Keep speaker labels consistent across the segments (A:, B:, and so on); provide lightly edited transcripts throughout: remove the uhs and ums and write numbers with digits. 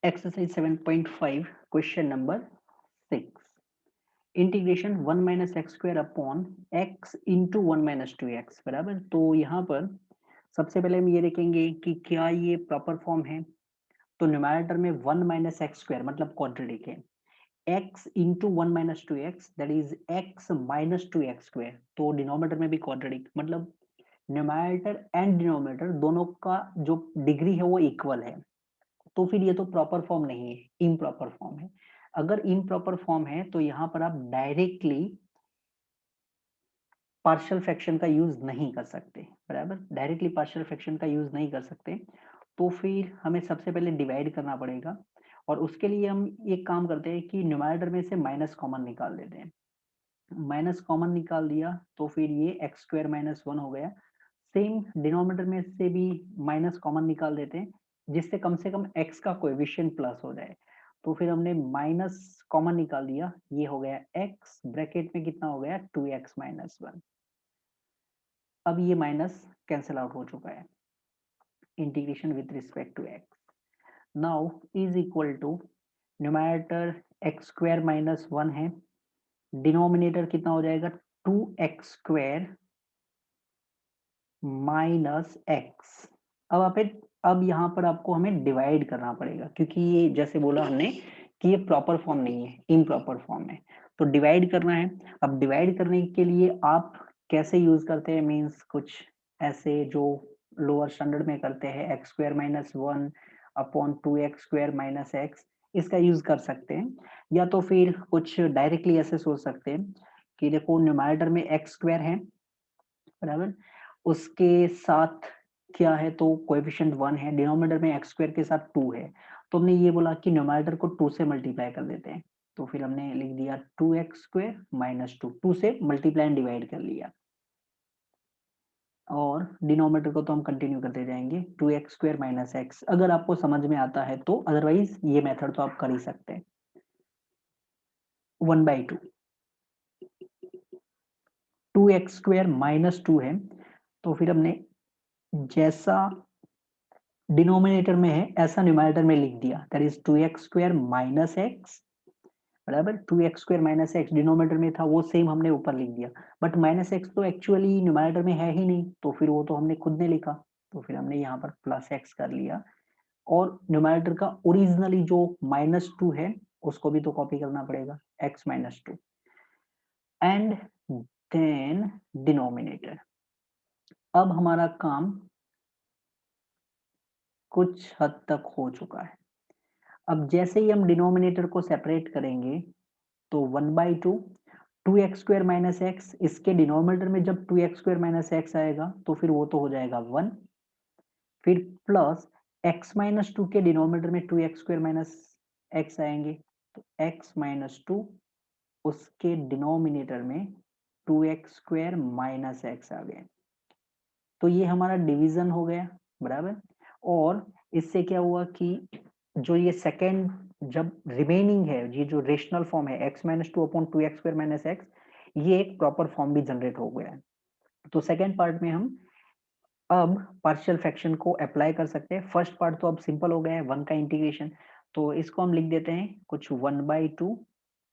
A: Exercise 7.5 question number 6 integration 1 minus x square upon x into 1 minus two x बराबर। तो यहाँ पर सबसे पहले हम ये देखेंगे कि क्या ये प्रॉपर फॉर्म है। तो न्यूमरेटर में 1 माइनस एक्स स्क्वायर मतलब क्वाड्रेटिक है, x into 1 minus two x that is x minus two x square. तो डिनोमिनेटर में भी क्वाड्रेटिक मतलब न्यूमरेटर एंड डिनोमिनेटर दोनों का जो डिग्री है वो इक्वल है। तो फिर ये तो प्रॉपर फॉर्म नहीं है, इम्प्रॉपर फॉर्म है। अगर इम्प्रॉपर फॉर्म है तो यहाँ पर आप डायरेक्टली पार्शियल फ्रैक्शन का यूज नहीं कर सकते, बराबर। डायरेक्टली पार्शियल फ्रैक्शन का यूज नहीं कर सकते, तो फिर हमें सबसे पहले डिवाइड करना पड़ेगा। और उसके लिए हम एक काम करते हैं कि न्यूमरेटर में से माइनस कॉमन निकाल देते हैं। माइनस कॉमन निकाल दिया तो फिर ये एक्स स्क्वायर माइनस वन हो गया। सेम डिनोमिनेटर में से भी माइनस कॉमन निकाल देते हैं, जिससे कम से कम x का कोएफिशिएंट प्लस हो जाए। तो फिर हमने माइनस कॉमन निकाल दिया, ये हो गया x, ब्रैकेट में कितना हो गया 2x माइनस वन। अब ये माइनस कैंसिल आउट हो चुका है। Integration with respect to x now is equal to numerator x square minus one है, डिनोमिनेटर कितना हो जाएगा 2x स्क्वायर माइनस एक्स। अब यहाँ पर आपको हमें डिवाइड करना पड़ेगा, क्योंकि ये जैसे बोला हमने कि ये प्रॉपर फॉर्म नहीं है, इम्प्रॉपर फॉर्म है। तो डिवाइड करना है। अब डिवाइड करने के लिए आप कैसे यूज करते हैं, मीन्स कुछ ऐसे जो लोअर स्टैंडर्ड में करते हैं, x square minus one upon two x square minus x, इसका यूज कर सकते हैं। या तो फिर कुछ डायरेक्टली ऐसे सोच सकते हैं कि देखो न्यूमरेटर में एक्स स्क्वायर है, बराबर, उसके साथ क्या है तो कोएफिशिएंट 1 है, डिनोमिनेटर में एक्स स्क्वायर के साथ 2 है। तो हमने ये बोला कि न्यूमरेटर को 2 से मल्टीप्लाई कर देते हैं। तो फिर हमने लिख दिया 2x स्क्वायर माइनस 2, 2 से मल्टीप्लाई एंड डिवाइड कर लिया। और डिनोमिनेटर को तो हम कंटिन्यू करते जाएंगे 2x स्क्वायर माइनस एक्स, अगर आपको समझ में आता है तो। अदरवाइज ये मेथड तो आप कर ही सकते हैं। 1/2, 2x स्क्वायर माइनस 2 है, तो फिर हमने जैसा डिनोमिनेटर में है ऐसा न्यूमरेटर में लिख दिया, that is 2x square minus x, बराबर। 2x square minus x denominator में था, वो सेम हमने ऊपर लिख दिया। बट माइनस एक्स तो एक्चुअली न्यूमरेटर में है ही नहीं, तो फिर वो तो हमने खुद ने लिखा। तो फिर हमने यहाँ पर प्लस एक्स कर लिया। और न्यूमरेटर का ओरिजिनली जो माइनस टू है उसको भी तो कॉपी करना पड़ेगा, x minus to. And than denominator. अब हमारा काम कुछ हद तक हो चुका है। अब जैसे ही हम डिनोमिनेटर को सेपरेट करेंगे तो 1/2, 2x स्क्वायर माइनस एक्स, इसके डिनोमिनेटर में जब 2x स्क्वायर माइनस एक्स आएगा तो फिर वो तो हो जाएगा 1। फिर प्लस x माइनस टू के डिनोमिनेटर में 2x स्क्वायर माइनस एक्स आएंगे, तो x माइनस टू, उसके डिनोमिनेटर में 2x स्क्वायर माइनस एक्स आ गए। तो ये हमारा डिवीजन हो गया, बराबर। और इससे क्या हुआ कि जो ये सेकेंड जब रिमेनिंग है, ये जो रेशनल फॉर्म है x minus two upon two x square minus x, ये एक प्रॉपर फॉर्म भी जनरेट हो गया है। तो सेकेंड पार्ट में हम अब पार्शियल फ्रैक्शन को अप्लाई कर सकते हैं। फर्स्ट पार्ट तो अब सिंपल हो गया है, वन का इंटीग्रेशन। तो इसको हम लिख देते हैं कुछ 1/2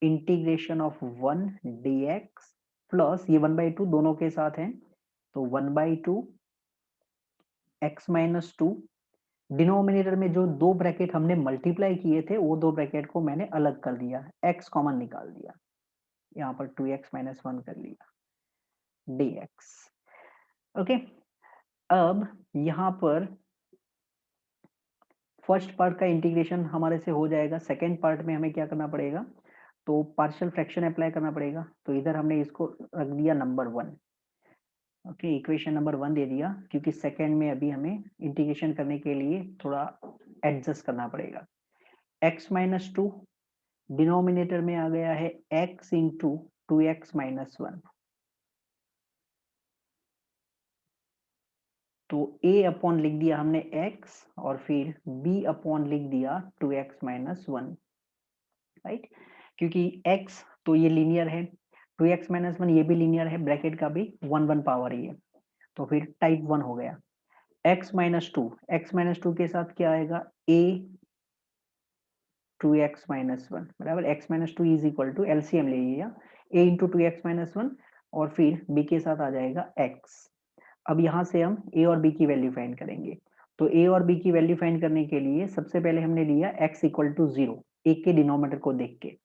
A: इंटीग्रेशन ऑफ 1 dx प्लस ये 1/2 दोनों के साथ है, तो 1/2 x माइनस टू। डिनोमिनेटर में जो दो ब्रैकेट हमने मल्टीप्लाई किए थे वो दो ब्रैकेट को मैंने अलग कर दिया, x कॉमन निकाल दिया, यहाँ पर 2x माइनस वन कर लिया dx। ओके। अब यहाँ पर फर्स्ट पार्ट का इंटीग्रेशन हमारे से हो जाएगा। सेकेंड पार्ट में हमें क्या करना पड़ेगा, तो पार्शियल फ्रैक्शन अप्लाई करना पड़ेगा। तो इधर हमने इसको रख दिया नंबर 1। ओके, इक्वेशन नंबर 1 दे दिया, क्योंकि सेकेंड में अभी हमें इंटीग्रेशन करने के लिए थोड़ा एडजस्ट करना पड़ेगा। x माइनस टू, डिनोमिनेटर में आ गया है x into 2x minus one. तो a अपॉन लिख दिया हमने x, और फिर b अपॉन लिख दिया 2x माइनस वन, राइट। क्योंकि x तो ये लीनियर है, 2x माइनस वन ये भी लीनियर है, ब्रैकेट का भी 1 पावर ही है, तो फिर टाइप 1 हो गया। x minus two, x minus two के साथ क्या आएगा, a 2x माइनस वन बराबर x minus two is equal to LCM ले लिया a into two x minus one और फिर b के साथ आ जाएगा x। अब यहाँ से हम a और b की वैल्यू फाइंड करेंगे। तो a और b की वैल्यू फाइंड करने के लिए सबसे पहले हमने लिया x equal to zero, a के डिनोमिनेटर को देख के।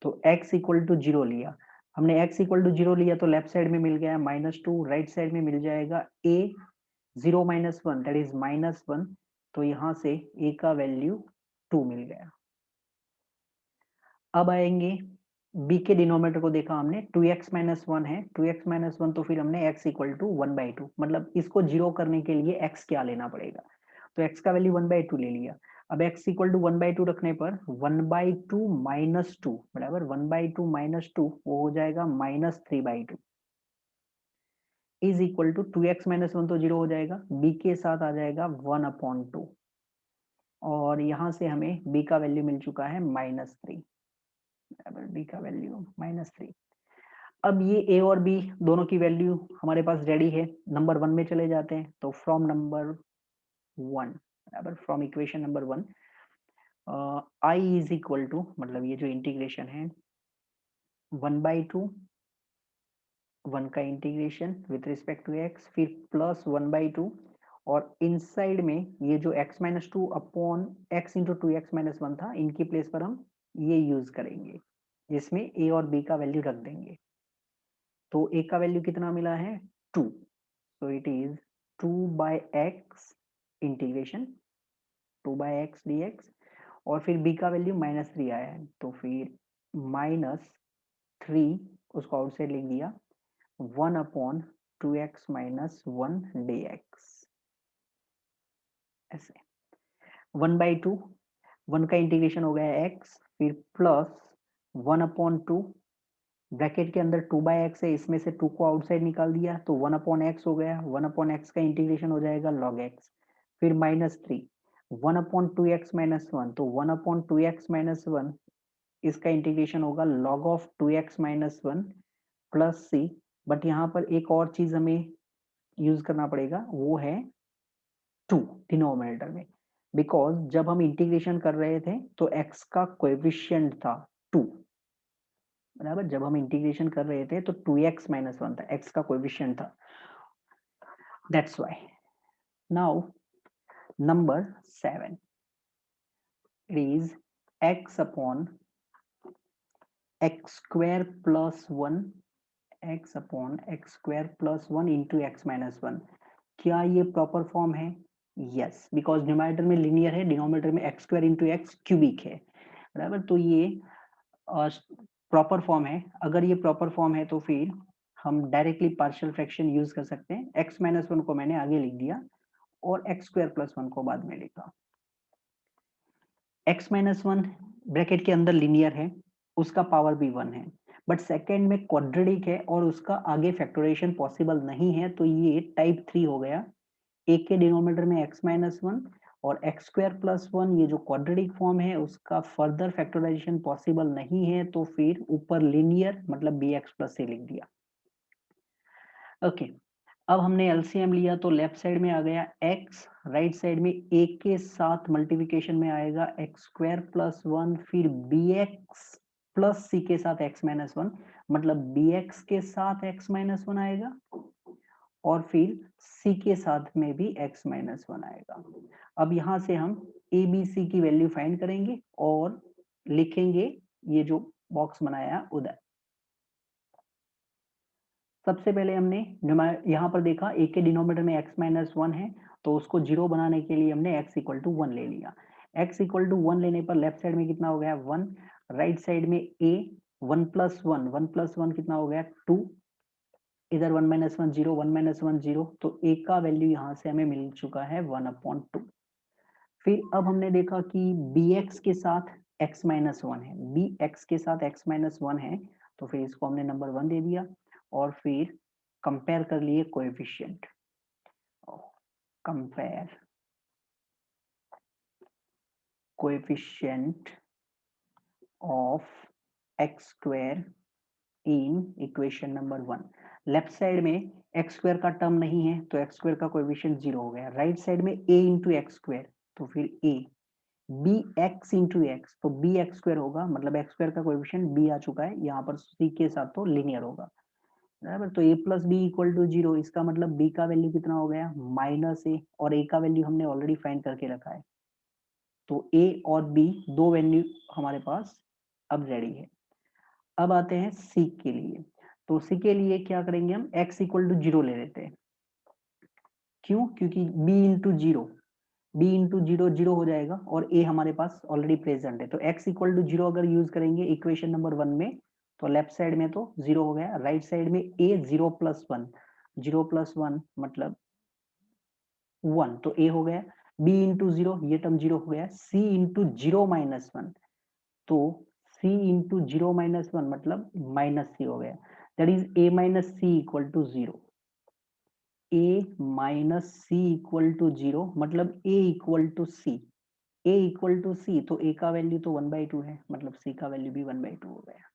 A: तो x इक्वल टू जीरो लिया हमने, x इक्वल टू जीरो लिया तो लेफ्ट साइड में मिल गया माइनस टू, राइट साइड में मिल जाएगा a zero minus one that is minus one. तो यहाँ से a का वैल्यू 2 मिल गया। अब आएंगे b के डिनोमिनेटर को देखा हमने 2x माइनस वन है, 2x माइनस वन तो फिर हमने x equal to one by two, मतलब इसको जीरो करने के लिए x क्या लेना पड़ेगा, तो x का वैल्यू वन बाई टू ले लिया। अब x equal to one by two रखने पर one by two minus two बराबर one by two minus two वो हो जाएगा minus three by two is equal to 2x minus one तो जीरो हो जाएगा, b के साथ आ जाएगा 1 अपॉन टू और यहाँ से हमें b का वैल्यू मिल चुका है माइनस थ्री बराबर b का वैल्यू माइनस थ्री। अब ये a और b दोनों की वैल्यू हमारे पास रेडी है, नंबर वन में चले जाते हैं। तो फ्रॉम नंबर वन बराबर from equation number one i is equal to मतलब ये जो इंटीग्रेशन है वन बाई टू वन का integration with respect to x फिर प्लस वन बाई टू और इनसाइड में ये जो x minus two upon x into two x minus one था, इनकी प्लेस पर हम ये यूज करेंगे जिसमें a और b का वैल्यू रख देंगे। तो a का वैल्यू कितना मिला है 2, so it is 2 by x integration 2 by x D x और फिर b का वैल्यू माइनस थ्री आया है तो फिर माइनस थ्री उसको आउटसाइड लिख दिया 1 upon two x minus one D x. ऐसे 1 बाई टू वन का इंटीग्रेशन हो गया x फिर प्लस 1 अपॉन टू ब्रैकेट के अंदर 2 बाई एक्स है, इसमें से 2 को आउटसाइड निकाल दिया तो 1 अपॉन एक्स हो गया, 1 अपॉन एक्स का इंटीग्रेशन हो जाएगा लॉग एक्स फिर minus three 1 upon two x minus one तो 1 upon two x minus one इसका इंटीग्रेशन होगा log of two x minus one plus c. But यहाँ पर एक और चीज हमें यूज करना पड़ेगा वो है टू डिनोमिनेटर में, बिकॉज जब हम इंटीग्रेशन कर रहे थे तो x का कोएफिशिएंट था 2 बराबर, जब हम इंटीग्रेशन कर रहे थे तो 2x माइनस वन था, x का कोएफिशिएंट था, that's why. Now number 7 it is x upon x square plus one x upon x square plus one into x minus one. क्या ये प्रॉपर फॉर्म है? यस, बिकॉज न्यूमरेटर में linear है, denominator में x square into x cubic है बराबर। तो ये प्रॉपर फॉर्म है। अगर ये प्रॉपर फॉर्म है तो फिर हम डायरेक्टली पार्शियल फ्रैक्शन यूज कर सकते हैं। एक्स माइनस वन को मैंने आगे लिख दिया और एक्स स्क्वायर प्लस वन को बाद में लिखा। एक्स माइनस वन ब्रैकेट के अंदर लिनियर है, उसका पावर भी वन है, बट सेकेंड में क्वाड्रेटिक है और उसका आगे फैक्टोराइजेशन पॉसिबल नहीं है, तो ये टाइप 3 हो गया। एक के डिनोमिनेटर में x माइनस वन और एक्स स्क्वायर प्लस वन, ये जो क्वाड्रेटिक फॉर्म है उसका फर्दर फैक्टराइजेशन पॉसिबल नहीं है, तो फिर ऊपर लिनियर मतलब bx प्लस से लिख दिया। ओके, अब हमने एलसीएम लिया तो लेफ्ट साइड में आ गया x, राइट साइड में a के साथ मल्टीप्लिकेशन में आएगा एक्स स्क्वायर प्लस वन फिर bx प्लस c के साथ x माइनस वन, मतलब bx के साथ x माइनस वन आएगा और फिर c के साथ में भी x माइनस वन आएगा। अब यहां से हम a b c की वैल्यू फाइंड करेंगे और लिखेंगे ये जो बॉक्स बनाया उधर। सबसे पहले हमने यहाँ पर देखा a के डिनोमिनेटर में x माइनस वन है, तो उसको जीरो बनाने के लिए हमने x इक्वल टू वन ले लिया। x इक्वल टू वन लेने पर लेफ्ट साइड में कितना हो गया वन, राइट साइड में a वन प्लस वन कितना हो गया टू, इधर one minus one zero, one minus one zero, तो a का वैल्यू यहाँ से हमें मिल चुका है वन अपॉन टू। फिर अब हमने देखा कि bx के साथ x माइनस वन है, bx के साथ x माइनस वन है, तो फिर इसको हमने नंबर वन दे दिया और फिर कंपेयर कर लिए coefficient, compare coefficient of x square in equation number one. Left side में एक्स स्क्वायर का टर्म नहीं है तो एक्स स्क्वायर का कोएफिशिएंट जीरो हो गया, राइट साइड में a इंटू एक्स स्क्वायर तो फिर a b x into x, तो बी एक्स स्क्वायर होगा, मतलब एक्स स्क्वायर का कोएफिशिएंट बी आ चुका है यहाँ पर, सी के साथ तो लीनियर होगा बराबर। तो ए प्लस बी इक्वल टू 0, इसका मतलब बी का वैल्यू कितना हो गया माइनस ए, और ए का वैल्यू हमने ऑलरेडी फाइंड करके रखा है, तो ए और बी दो वैल्यू हमारे पास अब रेडी है। अब आते हैं सी के लिए, तो सी के लिए क्या करेंगे हम, x इक्वल टू 0 ले लेते हैं। क्यों? क्योंकि b into zero, b into zero zero हो जाएगा और a हमारे पास ऑलरेडी प्रेजेंट है, तो x इक्वल टू 0 अगर यूज करेंगे इक्वेशन नंबर 1 में, तो लेफ्ट साइड में तो 0 हो गया, राइट साइड में a 0 प्लस 1, 0 प्लस 1 मतलब 1, तो a हो गया, b इंटू जीरो, ये टर्म 0 हो गया, c इंटू 0 माइनस 1, तो c इंटू 0 माइनस 1 मतलब माइनस c हो गया, that is a minus c equal to 0। a minus c equal to 0 मतलब a equal to c, a equal to c, तो a का वैल्यू तो 1/2 है, मतलब c का वैल्यू भी 1/2 हो गया।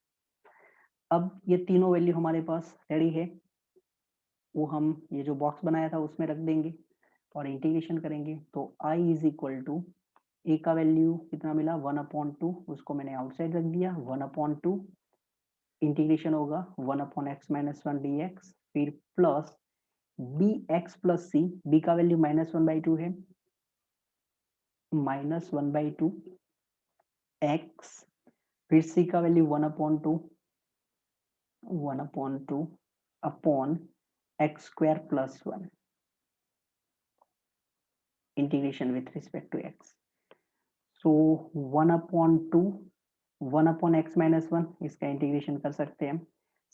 A: अब ये तीनों वैल्यू हमारे पास रेडी है, वो हम ये जो बॉक्स बनाया था उसमें रख देंगे और इंटीग्रेशन करेंगे, तो i is equal to, a का वैल्यू कितना मिला 1/2, उसको मैंने आउटसाइड रख दिया, 1/2 इंटीग्रेशन होगा 1/x-1 dx, फिर प्लस बी एक्स प्लस सी, बी का वैल्यू -1/2 है, -1/2 एक्स, फिर सी का value 1/2 upon x square plus 1, integration with respect to x, so 1/2 1/x-1, इसका इंटीग्रेशन कर सकते हैं।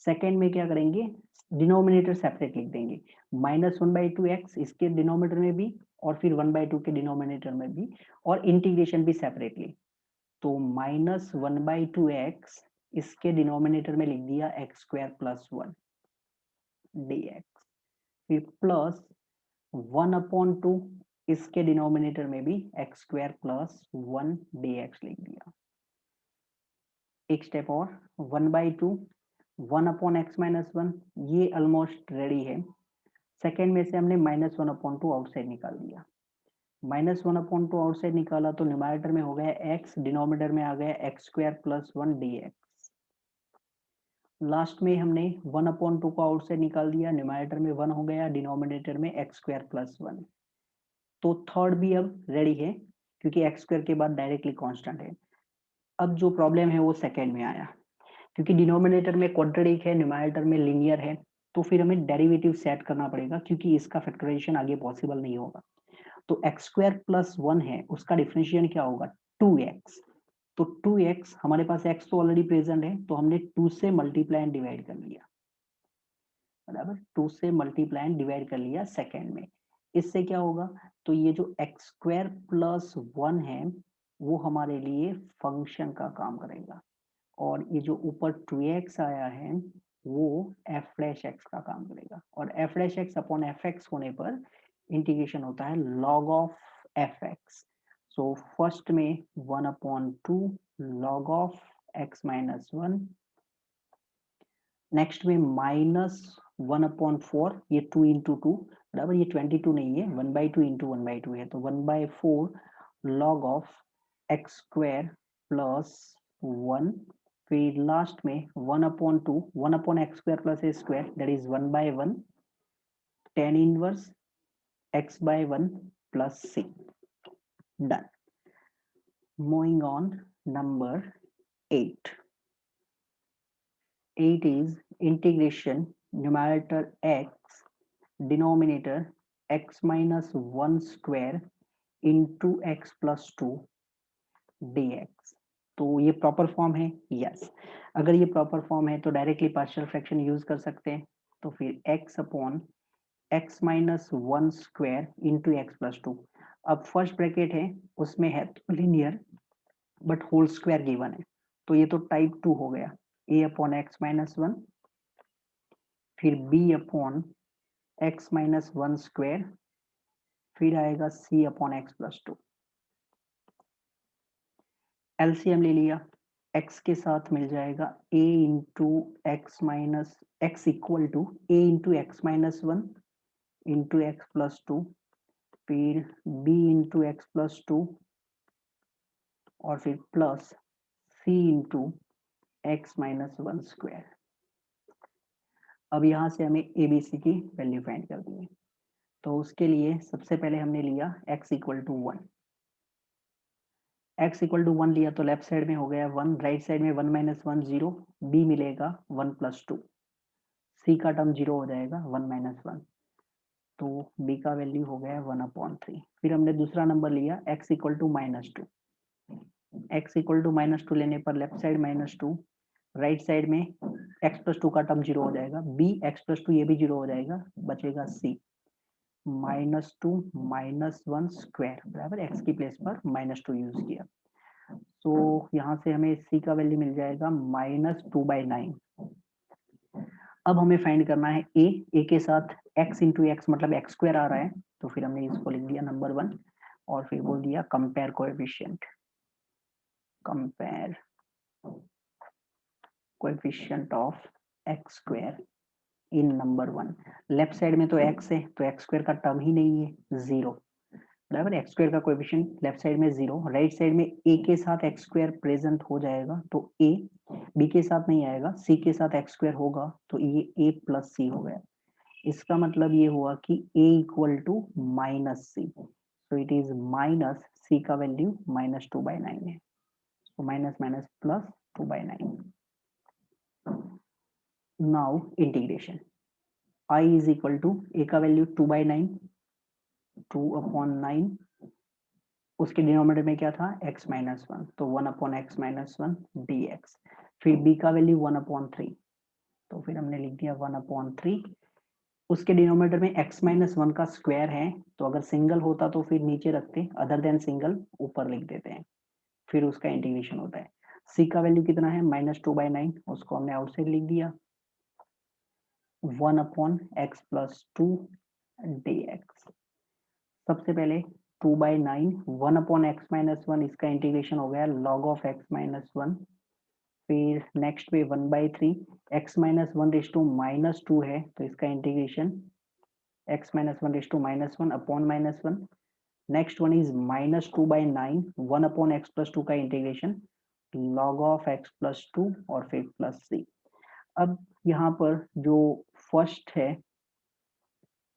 A: सेकेंड में क्या करेंगे, डिनोमिनेटर सेपरेट लिख देंगे, -1/2 एक्स इसके डिनोमिनेटर में भी और फिर 1/2 के डिनोमिनेटर में भी, और इंटीग्रेशन भी सेपरेटली, तो -1/2 एक्स इसके डिनोमिनेटर में लिख दिया एक्स स्क्वायर प्लस 1 dx, फिर प्लस 1/2 इसके डिनोमिनेटर में भी एक्स स्क्वायर प्लस 1 dx लिख दिया। एक स्टेप और, 1/2 1/x-1, ये ऑलमोस्ट रेडी है। सेकेंड में से हमने -1/2 आउटसाइड निकाल दिया, -1/2 आउटसाइड निकाला तो न्यूमरेटर में हो गया x, डिनोमिनेटर में आ गया x square plus 1 dx। Last में हमने 1/2 को आउटसाइड निकाल दिया, न्यूमरेटर में 1 हो गया, डिनोमिनेटर में एक्स स्क्वायर प्लस 1, तो थर्ड भी अब रेडी है क्योंकि एक्स स्क्वायर के बाद डायरेक्टली कांस्टेंट है। अब जो प्रॉब्लम है वो सेकेंड में आया, क्योंकि डिनोमिनेटर में क्वाड्रेटिक है, न्यूमरेटर में लीनियर है, तो फिर हमें डेरिवेटिव सेट करना पड़ेगा क्योंकि इसका फैक्टराइजेशन आगे पॉसिबल नहीं होगा। तो एक्स स्क्वायर प्लस 1 है, उसका डिफरेंशिएशन क्या होगा 2x, तो 2x हमारे पास x तो ऑलरेडी प्रेजेंट है, तो हमने 2 से मल्टीप्लाई एंड डिवाइड कर लिया, बराबर 2 से मल्टीप्लाई एंड डिवाइड कर लिया सेकेंड में। इससे क्या होगा, तो ये जो एक्स स्क्वायर प्लस 1 है वो हमारे लिए फंक्शन का काम करेगा, और ये जो ऊपर 2x आया है वो f डैश x का काम करेगा, और f dash x upon fx होने पर इंटीग्रेशन होता है log of fx, so first में 1/2 log of x minus 1, next में -1/4, ये 2 इंटू 2 बराबर, ये 22 नहीं है, 1/2 इंटू 1/2 है, तो 1/4 log of x square plus 1, फिर लास्ट में 1/2 1/x square plus a square, that is 1/1 tan inverse x/1 plus c, done. Moving on, number 8 is integration numerator x denominator x minus 1 square into x plus 2 dx। तो ये proper form है, yes. अगर ये proper form है तो directly partial fraction use कर सकते हैं, तो फिर x upon x minus 1 square into x plus 2, अब फर्स्ट ब्रैकेट है उसमें है तो linear but whole square given है, तो ये तो टाइप 2 हो गया, a अपॉन एक्स माइनस 1, फिर b upon x minus 1 square, फिर आएगा c upon x plus 2, LCM ले लिया, x के साथ मिल जाएगा a into x minus x equal to a into x minus 1 into x plus 2, फिर b इंटू एक्स प्लस 2 और फिर plus c into x minus 1 square. अब यहाँ से हमें ए बी सी की वैल्यू फाइंड करनी है। तो उसके लिए सबसे पहले हमने लिया x equal to 1। x equal to 1 लिया तो लेफ्ट साइड में हो गया 1, राइट साइड में 1 माइनस 1 0, b मिलेगा 1 प्लस 2, c का टर्म 0 हो जाएगा 1 माइनस 1, तो b का वैल्यू हो गया 1/3। फिर हमने दूसरा नंबर लिया x equal to -2। x equal to -2 लेने पर लेफ्ट साइड -2, राइट साइड में x प्लस 2 का टर्म 0 हो जाएगा, b x प्लस 2 ये भी 0 हो जाएगा, बचेगा c -2 -1 स्क्वायर बराबर x की प्लेस पर -2 यूज किया। तो यहाँ से हमें c का वैल्यू मिल जाएगा -2/9। अब हमें फाइंड करना है a के साथ x इंटू एक्स मतलब x स्क्वायर आ रहा है, तो फिर हमने इसको लिख दिया नंबर 1 और फिर बोल दिया compare coefficient, compare coefficient of x square in number 1। Left side में तो x है तो x स्क्वायर का टर्म ही नहीं है, 0 बराबर। एक्स स्क्वायर का कोएफिशिएंट लेफ्ट साइड में 0, राइट साइड में a के साथ एक्स स्क्वायर प्रेजेंट हो जाएगा तो a, b के साथ नहीं आएगा, c के साथ एक्स स्क्वायर होगा तो ये a प्लस c हो गया। इसका मतलब ये हुआ कि a इक्वल टू -c, तो इट इज माइनस c का वैल्यू -2/9 है, तो minus minus plus 2/9। Now integration I is equal to a का वैल्यू 2/9, 2/9, उसके डिनोमिनेटर में क्या था x माइनस 1, तो 1/x माइनस 1 dx। फिर b का वैल्यू 1/3, तो फिर हमने लिख दिया 1/3। उसके डिनोमिनेटर में x माइनस 1 का स्क्वायर है, तो अगर सिंगल होता तो फिर नीचे रखते, अदर देन सिंगल ऊपर लिख देते हैं, फिर उसका इंटीग्रेशन होता है। c का वैल्यू कितना है -2/9, उसको हमने आउटसाइड लिख दिया 1/x प्लस 2 dx। सबसे पहले 2/9 1/x माइनस 1, इसका इंटीग्रेशन हो गया log ऑफ x माइनस 1। फिर नेक्स्ट पे 1/3 x माइनस 1 रेज टू -2 है, तो इसका integration x minus 1 raise to -1 upon -1। Next one is -2/9 1/x plus 2 का integration log of x plus 2 और फिर प्लस c। अब यहाँ पर जो फर्स्ट है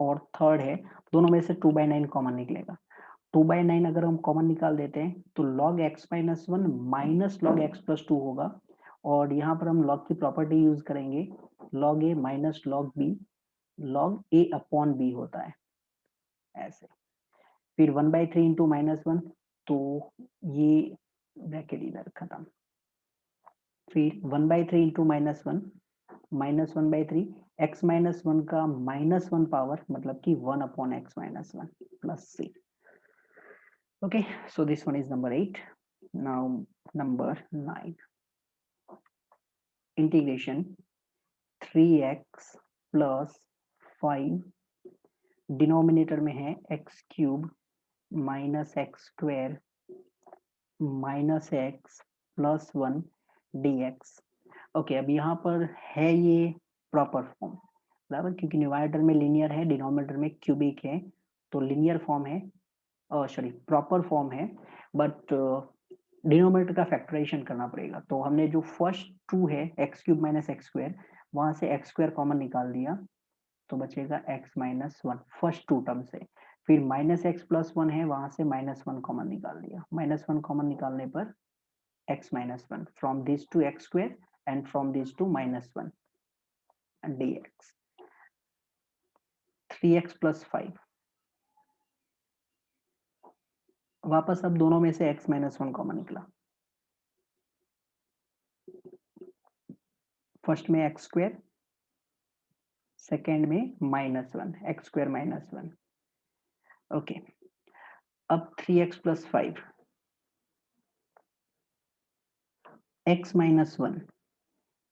A: और थर्ड है, दोनों में से 2/9 कॉमन निकलेगा। 2/9 अगर हम कॉमन निकाल देते हैं तो log x minus 1 minus log x plus 2 होगा, और यहाँ पर हम log की प्रॉपर्टी यूज करेंगे, log a minus log b, log a upon b होता है ऐसे। फिर 1/3 इंटू -1, तो ये ब्रैकेट इधर खत्म। फिर 1/3 इंटू -1 -1/3 x माइनस 1 का -1 पावर मतलब कि 1/x minus 1 plus c। Okay, so this one is number 8. Now number 9. Integration 3x plus 5 denominator में है x cube minus x square minus x plus 1 dx। Okay, अब यहाँ पर है ये प्रॉपर फॉर्म बराबर, क्योंकि न्यूमरेटर में लीनियर है, डिनोमिनेटर में क्यूबिक है, तो लीनियर फॉर्म है, सॉरी प्रॉपर फॉर्म है, बट डिनोमिनेटर का फैक्टराइजेशन करना पड़ेगा। तो हमने जो फर्स्ट 2 है x cube minus x square, वहां से एक्स स्क्वायर कॉमन निकाल दिया तो बचेगा एक्स माइनस 1 फर्स्ट 2 टर्म से। फिर माइनस एक्स प्लस 1 है, वहां से -1 कॉमन निकाल दिया, -1 कॉमन निकालने पर x minus 1 from these two x square and from these two -1 and dx 3x plus 5। वापस अब दोनों में से x minus 1 कॉमन निकला, फर्स्ट में x स्क्वायर, सेकेंड में -1 x स्क्वायर -1। ओके, अब 3x plus 5 x minus 1,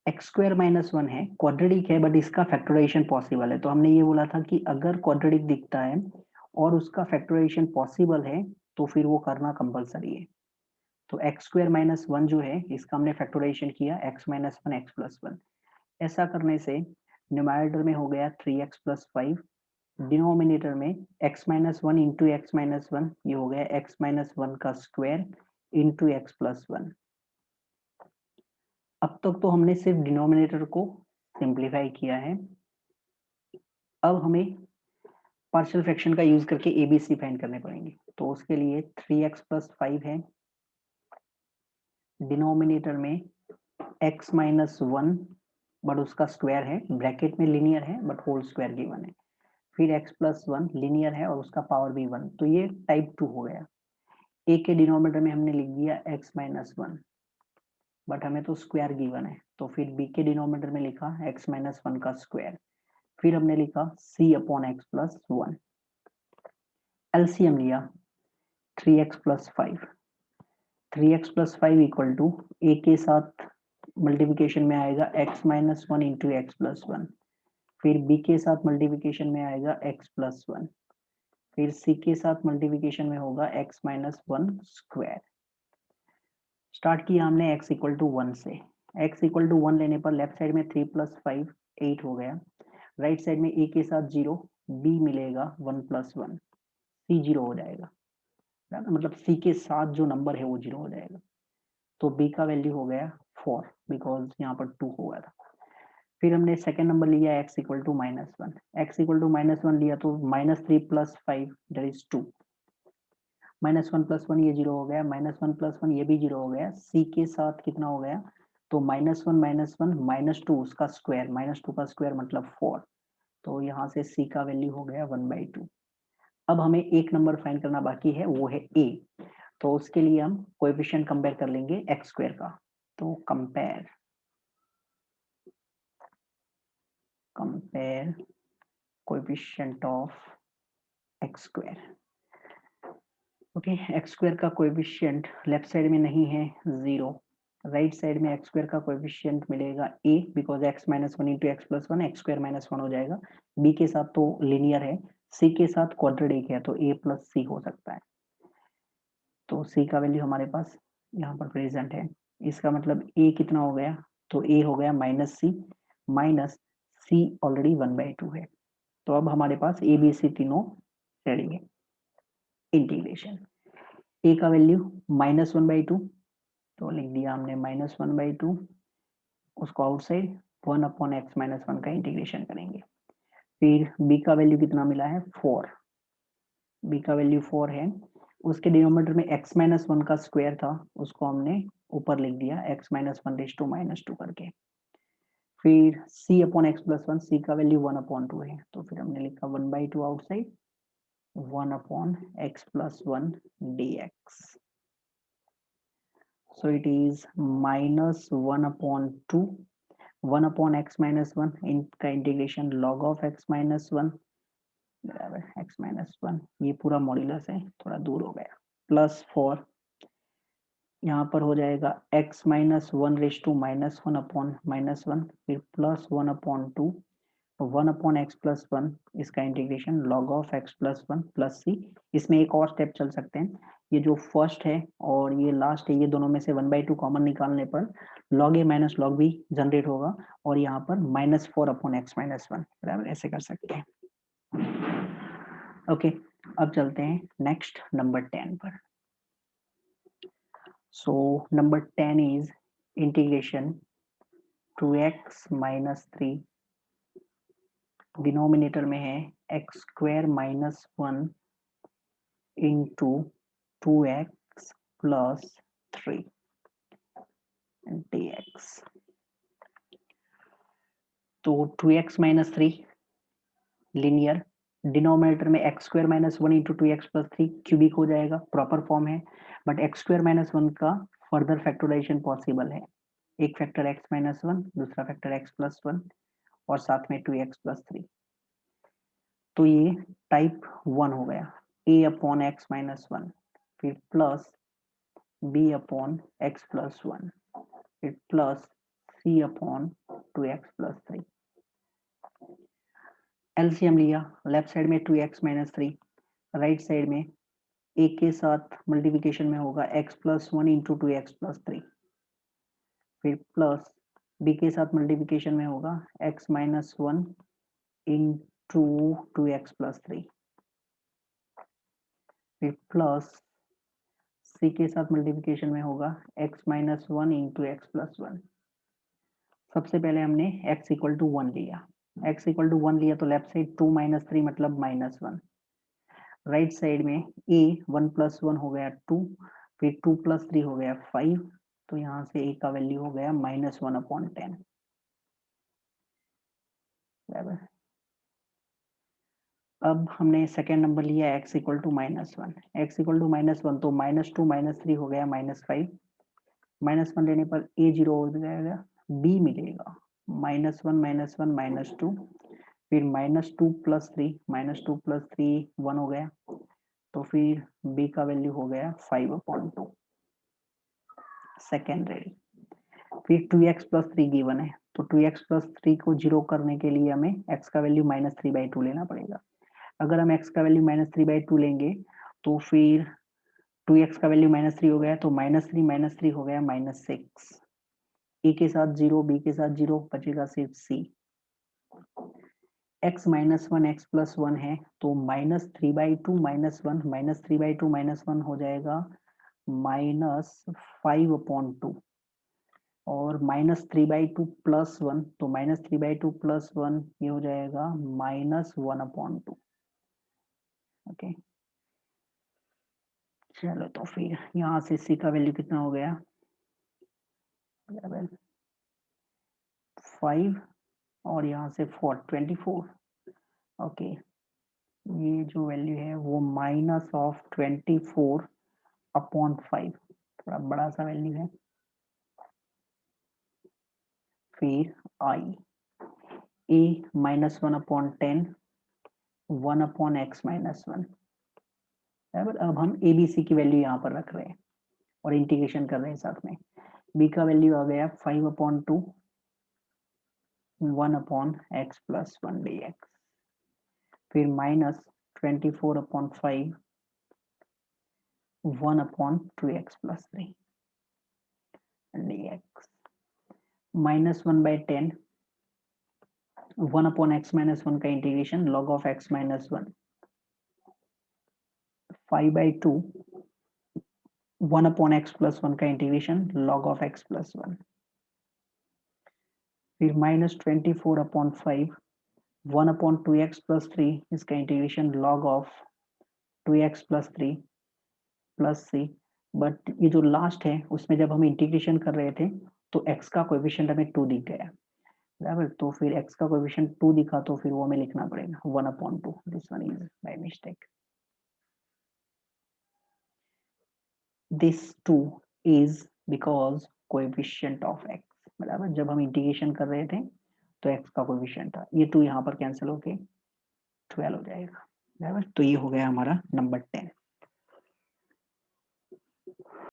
A: x square -1 है, क्वाड्रेटिक है, बट इसका फैक्टराइजेशन पॉसिबल है। तो हमने ये बोला था कि अगर क्वाड्रेटिक दिखता है और उसका फैक्टराइजेशन पॉसिबल है तो फिर वो करना कंपलसरी है। तो एक्स स्क्वायर -1 जो है इसका हमने फैक्टराइजेशन किया x -1 x प्लस 1। ऐसा करने से न्यूमरेटर में हो गया 3x प्लस 5, डिनोमिनेटर में x -1 इंटू एक्स -1, ये हो गया x -1 का square into x plus one. अब तक तो हमने सिर्फ डिनोमिनेटर को सिंप्लीफाई किया है, अब हमें पार्शियल फ्रैक्शन का यूज करके एबीसी फाइंड करने पड़ेंगे। तो उसके लिए 3x प्लस 5 है, डिनोमिनेटर में x माइनस 1 बट उसका स्क्वायर है, ब्रैकेट में लिनियर है बट होल स्क्वायर गिवन है, फिर x प्लस 1 लिनियर है और उसका पावर भी 1, तो ये टाइप 2 हो गया। a के डिनोमिनेटर में हमने लिख दिया x माइनस 1 बट हमें तो स्क्वायर गिवन है, तो फिर b के डिनोमिनेटर में लिखा x माइनस 1 का स्क्वायर, फिर हमने लिखा c upon x plus 1। LCM लिया 3x plus 5, 3x plus 5 equal to a के साथ मल्टीप्लिकेशन में आएगा x minus 1 into x plus 1, फिर b के साथ मल्टीप्लिकेशन में आएगा x प्लस 1, फिर c के साथ मल्टीप्लिकेशन में होगा x माइनस 1 स्क्वायर। स्टार्ट किया हमने x इक्वल टू 1 से, x इक्वल टू 1 लेने पर लेफ्ट साइड में 3 प्लस 5 8 हो गया, राइट साइड में a के साथ 0, b मिलेगा 1 प्लस 1, c 0 हो जाएगा, मतलब c के साथ जो नंबर है वो 0 हो जाएगा, तो b का वैल्यू हो गया 4 बिकॉज यहाँ पर 2 हो गया था। फिर हमने सेकेंड नंबर लिया x equal to minus 1, x equal to minus 1 लिया तो minus 3 plus 5 that is 2, minus 1 plus 1 ये 0 हो गया, माइनस 1 प्लस 1 ये भी 0 हो गया, c के साथ कितना हो गया, तो माइनस 1 माइनस 2 उसका स्क्वायर, माइनस 2 का स्क्वायर मतलब 4, तो यहाँ से c का वैल्यू हो गया 1/2। अब हमें एक नंबर फाइंड करना बाकी है, वो है a, तो उसके लिए हम कोएफिशिएंट कंपेयर कर लेंगे एक्स स्क्वायर का, तो compare coefficient of x square. Okay, x square का कोएफिशिएंट लेफ्ट साइड में नहीं है 0, राइट साइड में एक्स स्क्वायर का कोएफिशिएंट मिलेगा a because x minus 1 into x plus 1, x square minus 1 हो जाएगा, b के साथ तो लिनियर है, c के साथ क्वाड्रेटिक है तो a प्लस सी हो सकता है, तो c का वैल्यू हमारे पास यहाँ पर प्रेजेंट है, इसका मतलब a कितना हो गया, तो a हो गया माइनस सी ऑलरेडी 1/2 है, तो अब हमारे पास ए बी सी तीनों रेडी है। इंटीग्रेशन a का वैल्यू -1/2, तो लिख दिया हमने -1/2, उसको आउटसाइड 1 अपॉन एक्स माइनस 1 का इंटीग्रेशन करेंगे। फिर b का वैल्यू कितना मिला है 4, b का वैल्यू 4 है, उसके डिनोमिनेटर में x माइनस 1 का स्क्वायर था, उसको हमने ऊपर लिख दिया x माइनस 1 रेज़ टू -2 करके, फिर c upon x plus 1, c का वैल्यू 1/2 है, तो फिर हमने लिखा 1/2 outside 1 upon x plus 1 dx, so it is -1/2 1 upon x minus 1 इनका integration log of x minus 1 बराबर x माइनस 1, ये पूरा मॉड्यूलस है, थोड़ा दूर हो गया, प्लस 4, यहाँ पर हो जाएगा x minus 1 raise to -1 upon -1, फिर प्लस 1/2 1 अपॉन एक्स प्लस 1, इसका integration log of x plus 1 plus c. इसमें एक और स्टेप चल सकते हैं, ये जो फर्स्ट है और ये लास्ट है, ये दोनों में से 1/2 कॉमन निकालने पर log a minus log b generate होगा और यहाँ पर -4 अपॉन एक्स माइनस 1, बराबर, ऐसे कर सकते हैं। ओके, अब चलते हैं नेक्स्ट नंबर 10 पर। So number 10 is integration 2x minus 3, denominator में है x square minus 1 into 2x plus 3 dx, तो 2x माइनस 3 लिनियर, डिनोमिनेटर में x square minus 1 into 2x plus 3 cubic हो जाएगा, प्रॉपर फॉर्म है, बट एक्स स्क्वायर माइनस 1 का further factorisation possible है, एक फैक्टर x माइनस 1, दूसरा फैक्टर x प्लस 1 और साथ में 2x प्लस 3, तो ये टाइप 1 हो गया, a अपॉन एक्स माइनस 1, फिर plus b upon x plus 1, फिर plus c upon 2x plus 3। LCM लिया, लेफ्ट साइड में 2x माइनस 3, राइट साइड में a के साथ मल्टीप्लिकेशन में होगा x plus 1 into 2x plus 3, फिर प्लस b के साथ मल्टीप्लिकेशन में होगा x minus 1 into 2x plus 3, फिर प्लस 3 के साथ मल्टीप्लिकेशन में होगा x minus 1 into x plus 1। सबसे पहले हमने x इक्वल टू 1 लिया, x इक्वल टू 1 लिया तो लेफ्ट साइड 2 माइनस 3 मतलब माइनस 1, राइट साइड में a 1 प्लस 1 हो गया 2, फिर 2 प्लस 3 हो गया 5, तो यहाँ से a का वैल्यू हो गया माइनस 1 अपॉन 10। बराबर। अब हमने सेकेंड नंबर लिया x equal to minus 1, x equal to minus 1, तो माइनस 2 माइनस 3 हो गया माइनस 5, माइनस 1 लेने पर a 0 हो जाएगा, b मिलेगा माइनस 1 माइनस 1 माइनस 2, फिर माइनस 2 प्लस 3 माइनस 2 प्लस 3 1 हो गया, तो फिर b का वैल्यू हो गया 5/2 सेकेंड रेडी। फिर 2x प्लस 3 गिवन है, तो 2x प्लस 3 को 0 करने के लिए हमें x का वैल्यू माइनस 3/2 लेना पड़ेगा। अगर हम x का वैल्यू माइनस 3/2 लेंगे तो फिर 2x का वैल्यू माइनस 3 हो गया, तो माइनस 3 हो गया माइनस 6, a के साथ 0, b के साथ 0, बचेगा सिर्फ c। x minus 1 x plus 1 है, तो माइनस 3/2 माइनस 1, माइनस 3/2 माइनस 1 हो जाएगा माइनस 5/2, और माइनस 3/2 प्लस 1, तो माइनस 3/2 प्लस 1 ये हो जाएगा माइनस 1/2। ओके, चलो तो फिर यहाँ से c का वैल्यू कितना हो गया, 5, और यहाँ से 24। ओके, ये जो वैल्यू है वो माइनस ऑफ 24/5, थोड़ा बड़ा सा वैल्यू है। फिर i a minus 1/10 1/x minus 1। बराबर। अब हम ए बी सी की वैल्यू यहाँ पर रख रहे हैं और इंटीग्रेशन कर रहे हैं साथ में। b का वैल्यू आ गया 5/2 1/x प्लस 1 dx, फिर minus 24/5 1/2x plus 3 dx, minus 1/10 1/x minus 1 का integration log of x minus 1, 5/2 1/x plus 1 का integration log of x plus 1, फिर माइनस 24/5 1/2x प्लस 3, इसका integration log of 2x plus 3 plus c। But ये जो last है उसमें जब हम इंटीग्रेशन कर रहे थे तो x का कोएफिशिएंट हमें 2 दिख गया, बराबर। तो फिर x का कोएफिशिएंट 2 दिखा तो फिर वो हमें लिखना पड़ेगा 1/2, this one is by mistake. This 2 is because coefficient of x, बराबर। जब हम इंटीग्रेशन कर रहे थे तो x का कोएफिशिएंट था, ये 2 यहाँ पर कैंसिल होके 12 हो जाएगा, बराबर। तो ये हो गया हमारा नंबर 10।